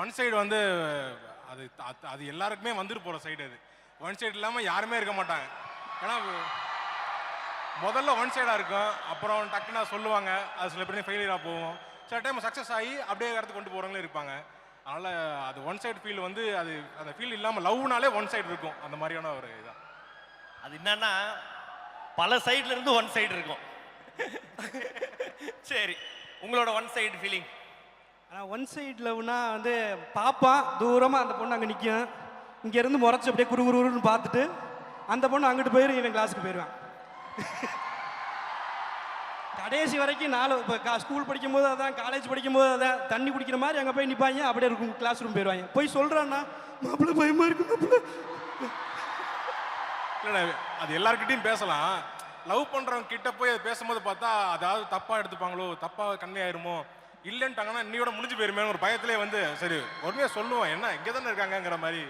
One side வந்து அது அது எல்லாருக்குமே வந்துட்டு போகிற சைடு. அது ஒன் சைடு இல்லாமல் யாருமே இருக்க மாட்டாங்க. ஏன்னா முதல்ல ஒன் சைடாக இருக்கும், அப்புறம் டக்குன்னா சொல்லுவாங்க, அது சில பேர் ஃபெயிலியராக போகும், சில டைம் சக்ஸஸ் ஆகி அப்படியே இடத்துக்கு கொண்டு போகிறவங்களே இருப்பாங்க. அதனால் அது ஒன் சைடு ஃபீல் வந்து அது அந்த ஃபீல் இல்லாமல் லவ்னாலே ஒன் சைடு இருக்கும், அந்த மாதிரியான ஒரு இதான். அது என்னன்னா பல சைடுல இருந்து ஒன் சைடு இருக்கும். சரி, உங்களோட ஒன் சைடு ஃபீலிங்? ஆனால் ஒன் சைடு லவ்னா வந்து பார்ப்பான் தூரமாக, அந்த பொண்ணு அங்கே நிற்கும், இங்கேருந்து முறைச்சி அப்படியே குறுன்னு பார்த்துட்டு அந்த பொண்ணு அங்கிட்டு போயிடும், இவன் கிளாஸுக்கு போயிடுவான். கடைசி வரைக்கும் இப்போ ஸ்கூல் படிக்கும்போது அதான், காலேஜ் படிக்கும்போது அதான், தண்ணி குடிக்கிற மாதிரி அங்கே போய் நிற்பாங்க, அப்படியே இருக்கும், கிளாஸ் ரூம் போயிடுவாங்க. போய் சொல்கிறான்னா மாப்பிள்ள பயமாக இருக்கும் மாப்பிள்ள. இல்லை, அது எல்லாருக்கிட்டையும் பேசலாம். லவ் பண்ணுறவங்க கிட்ட போய் அது பேசும்போது பார்த்தா அதாவது தப்பாக எடுத்துப்பாங்களோ, தப்பாக கண்ணே ஆயிருமோ, இல்லைன்ட்டாங்கன்னா இன்னையோட முடிஞ்சு போயிருமே ஒரு பயத்திலே வந்து சரி பொறுமையாக சொல்லுவோம், என்ன இங்கே தானே இருக்காங்கங்கிற மாதிரி